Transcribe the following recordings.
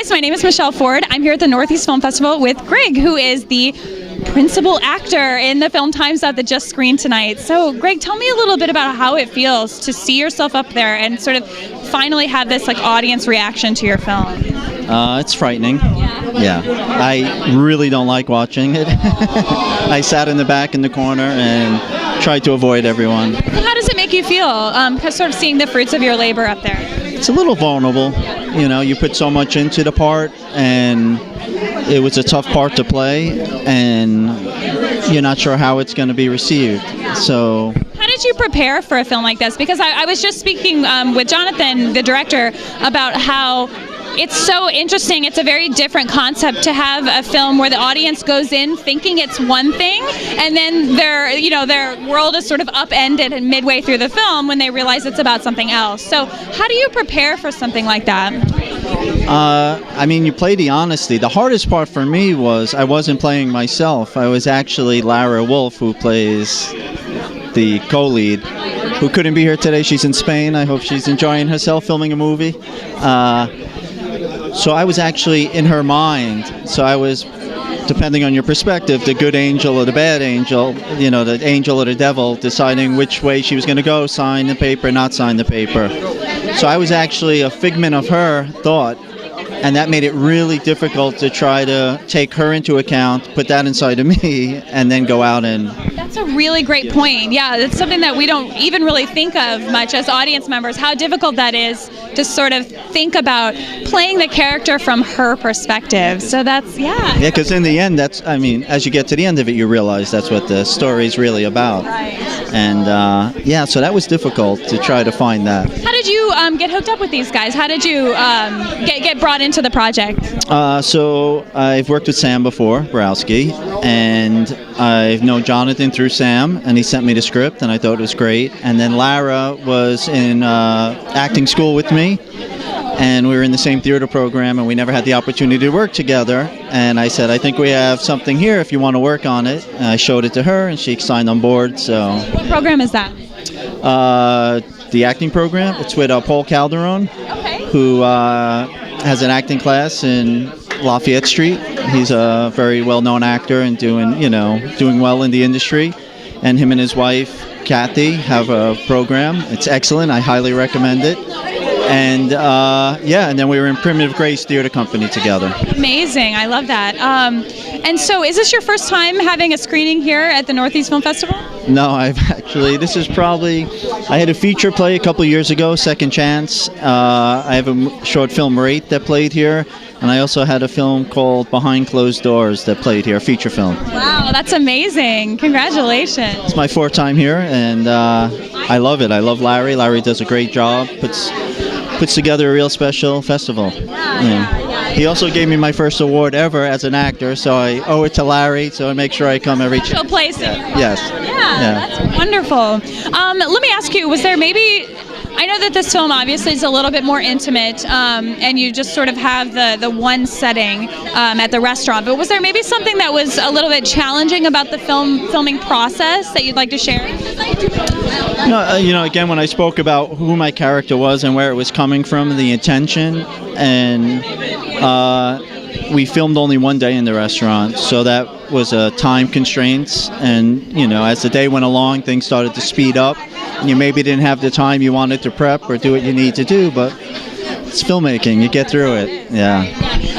guys, my name is Michelle Ford. I'm here at the Northeast Film Festival with Gregg, who is the principal actor in the film Time's Up that just screened tonight. So, Gregg, tell me a little bit about how it feels to see yourself up there and sort of finally have this audience reaction to your film. It's frightening. Yeah. I really don't like watching it. I sat in the back in the corner and tried to avoid everyone. How does it make you feel, sort of seeing the fruits of your labor up there? It's a little vulnerable. You know, you put so much into the part, and it was a tough part to play, and you're not sure how it's going to be received. So, how did you prepare for a film like this? Because I was just speaking with Jonathan, the director, about how it's so interesting. It's a very different concept to have a film where the audience goes in thinking it's one thing, and then their world is sort of upended and midway through the film when they realize it's about something else. So how do you prepare for something like that? You play the honesty. The hardest part for me was I wasn't playing myself. I was actually Lara Wolf, who plays the co-lead, who couldn't be here today. She's in Spain. I hope she's enjoying herself filming a movie. So I was actually in her mind. So I was, depending on your perspective, the good angel or the bad angel, the angel or the devil, deciding which way she was going to go, sign the paper, not sign the paper. So I was actually a figment of her thought, and that made it really difficult to try to take her into account, put that inside of me, and then go out and... That's a really great point. Yeah, it's something that we don't even really think of much as audience members, how difficult that is to sort of think about playing the character from her perspective. So that's, yeah. Yeah, because in the end, as you get to the end of it, you realize that's what the story's really about. Right. And, so that was difficult to try to find that. How did you get hooked up with these guys? How did you get brought into the project? So I've worked with Sam before, Borowski, and I've known Jonathan through Sam, and he sent me the script, and I thought it was great. And then Lara was in acting school with me, and we were in the same theater program, and we never had the opportunity to work together. And I said, I think we have something here if you want to work on it. And I showed it to her, and she signed on board. So, what program is that? The acting program. It's with Paul Calderon, who has an acting class in Lafayette Street. He's a very well-known actor and doing well in the industry. And him and his wife, Kathy, have a program. It's excellent. I highly recommend it. And and then we were in Primitive Grace Theater Company together. Amazing. I love that. And so is this your first time having a screening here at the Northeast Film Festival? No, I had a feature play a couple years ago, Second Chance. I have a short film, Rate, that played here. And I also had a film called Behind Closed Doors that played here, a feature film. Wow, that's amazing. Congratulations. It's my fourth time here, and I love it. I love Larry. Larry does a great job, puts together a real special festival. Yeah. He also gave me my first award ever as an actor, so I owe it to Larry, so I make sure I come every special place. Yes. Yeah, that's wonderful. Let me ask you, was there maybe... I know that this film obviously is a little bit more intimate, and you just sort of have the one setting at the restaurant, but was there maybe something that was a little bit challenging about the filming process that you'd like to share? No, again, when I spoke about who my character was and where it was coming from, the intention, and we filmed only one day in the restaurant, so that was a time constraints, and as the day went along, things started to speed up. You maybe didn't have the time you wanted to prep or do what you need to do, but it's filmmaking. You get through it. Yeah.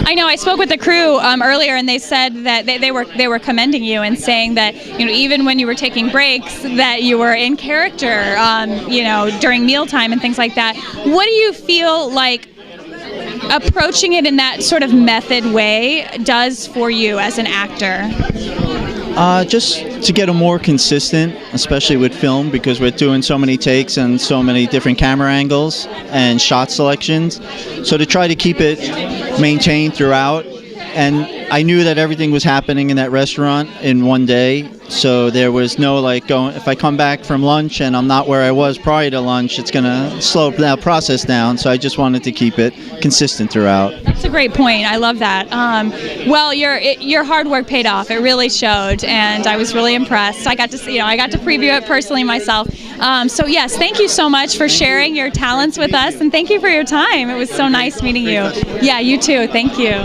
I know. I spoke with the crew earlier, and they said that they were commending you and saying that even when you were taking breaks, that you were in character. During mealtime and things like that. What do you feel like approaching it in that sort of method way does for you as an actor? Just to get a more consistent, especially with film, because we're doing so many takes and so many different camera angles and shot selections. So to try to keep it maintained throughout, and I knew that everything was happening in that restaurant in one day, so there was no like going. If I come back from lunch and I'm not where I was prior to lunch, it's gonna slow that process down. So I just wanted to keep it consistent throughout. That's a great point. I love that. Well, your hard work paid off. It really showed, and I was really impressed. I got to see, I got to preview it personally myself. So yes, thank you so much for sharing your talents with us, and thank you for your time. It was so nice meeting you. Yeah, you too. Thank you.